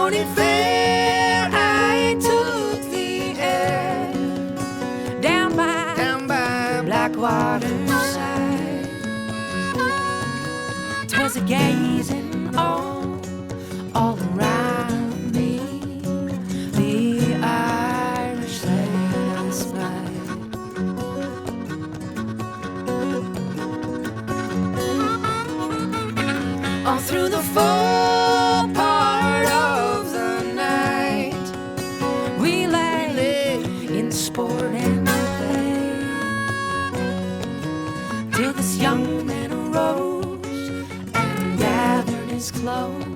morning fair, I took the air down by Blackwater side. 'Twas a gazing all around me, the Irish that I spied. All through the full part of the night, we lay in sport and play, till this young man arose and gathered his clothes